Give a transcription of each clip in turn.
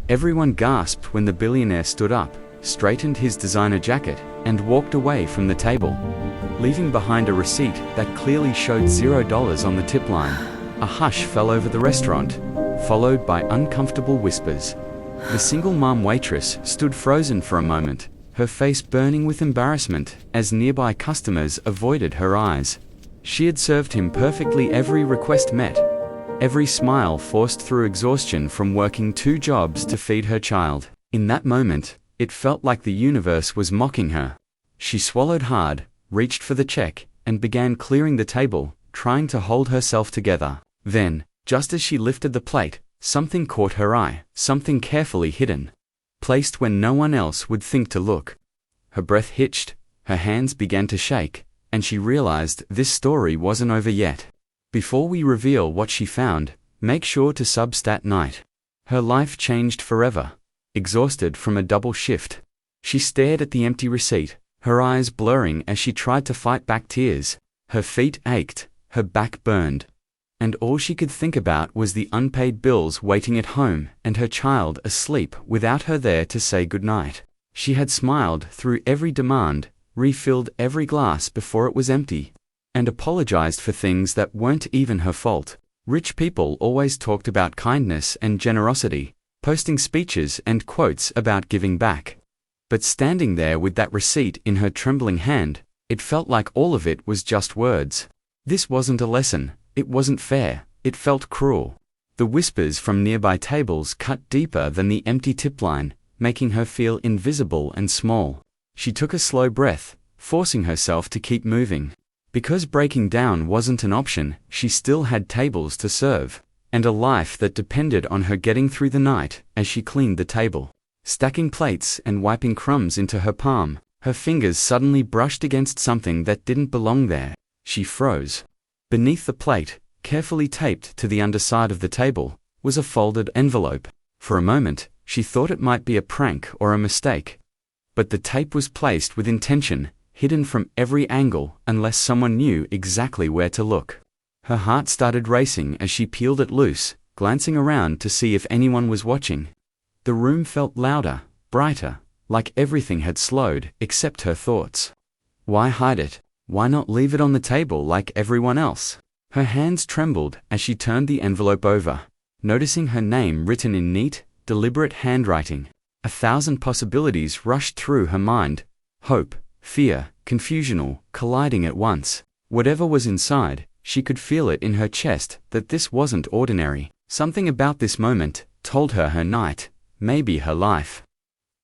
Everyone gasped when the billionaire stood up, straightened his designer jacket, and walked away from the table, leaving behind a receipt that clearly showed $0 on the tip line. A hush fell over the restaurant, followed by uncomfortable whispers. The single mom waitress stood frozen for a moment, her face burning with embarrassment as nearby customers avoided her eyes. She had served him perfectly, every request met, every smile forced through exhaustion from working 2 jobs to feed her child. In that moment, it felt like the universe was mocking her. She swallowed hard, reached for the check, and began clearing the table, trying to hold herself together. Then, just as she lifted the plate, something caught her eye, something carefully hidden, placed when no one else would think to look. Her breath hitched, her hands began to shake, and she realized this story wasn't over yet. Before we reveal what she found, make sure to sub-stat night. Her life changed forever. Exhausted from a double shift, she stared at the empty receipt, her eyes blurring as she tried to fight back tears. Her feet ached, her back burned, and all she could think about was the unpaid bills waiting at home and her child asleep without her there to say goodnight. She had smiled through every demand, refilled every glass before it was empty, and apologized for things that weren't even her fault. Rich people always talked about kindness and generosity, posting speeches and quotes about giving back. But standing there with that receipt in her trembling hand, it felt like all of it was just words. This wasn't a lesson, it wasn't fair, it felt cruel. The whispers from nearby tables cut deeper than the empty tip line, making her feel invisible and small. She took a slow breath, forcing herself to keep moving. Because breaking down wasn't an option, she still had tables to serve, and a life that depended on her getting through the night. As she cleaned the table, stacking plates and wiping crumbs into her palm, her fingers suddenly brushed against something that didn't belong there. She froze. Beneath the plate, carefully taped to the underside of the table, was a folded envelope. For a moment, she thought it might be a prank or a mistake. But the tape was placed with intention, hidden from every angle unless someone knew exactly where to look. Her heart started racing as she peeled it loose, glancing around to see if anyone was watching. The room felt louder, brighter, like everything had slowed except her thoughts. Why hide it? Why not leave it on the table like everyone else? Her hands trembled as she turned the envelope over, noticing her name written in neat, deliberate handwriting. 1,000 possibilities rushed through her mind. Hope, fear, confusion all colliding at once. Whatever was inside, she could feel it in her chest that this wasn't ordinary. Something about this moment told her her night, maybe her life,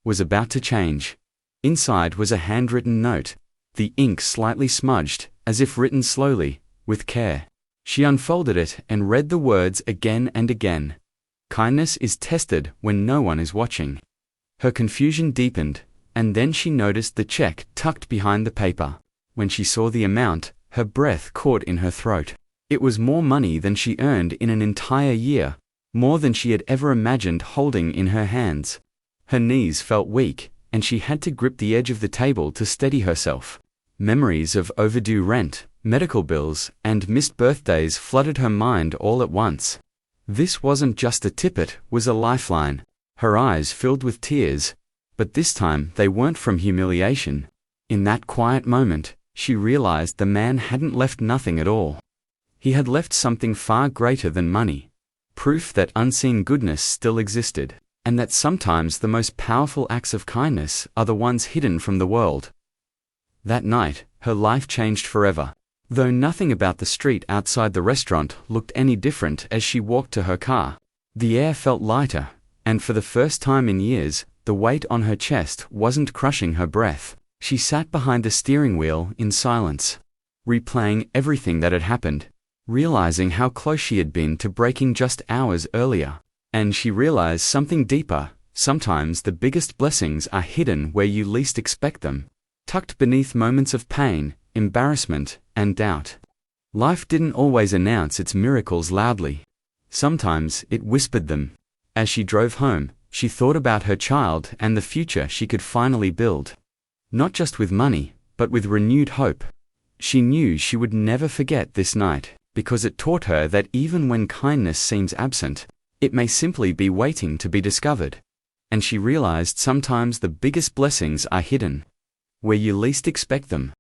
was about to change. Inside was a handwritten note, the ink slightly smudged, as if written slowly, with care. She unfolded it and read the words again and again. Kindness is tested when no one is watching. Her confusion deepened, and then she noticed the check tucked behind the paper. When she saw the amount, her breath caught in her throat. It was more money than she earned in an entire year, more than she had ever imagined holding in her hands. Her knees felt weak, and she had to grip the edge of the table to steady herself. Memories of overdue rent, medical bills, and missed birthdays flooded her mind all at once. This wasn't just a tip, it was a lifeline. Her eyes filled with tears, but this time they weren't from humiliation. In that quiet moment, she realized the man hadn't left nothing at all. He had left something far greater than money. Proof that unseen goodness still existed, and that sometimes the most powerful acts of kindness are the ones hidden from the world. That night, her life changed forever. Though nothing about the street outside the restaurant looked any different as she walked to her car. The air felt lighter, and for the first time in years, the weight on her chest wasn't crushing her breath. She sat behind the steering wheel in silence, replaying everything that had happened, realizing how close she had been to breaking just hours earlier. And she realized something deeper. Sometimes the biggest blessings are hidden where you least expect them, tucked beneath moments of pain, embarrassment, and doubt. Life didn't always announce its miracles loudly. Sometimes it whispered them. As she drove home, she thought about her child and the future she could finally build. Not just with money, but with renewed hope. She knew she would never forget this night, because it taught her that even when kindness seems absent, it may simply be waiting to be discovered. and she realized sometimes the biggest blessings are hidden where you least expect them.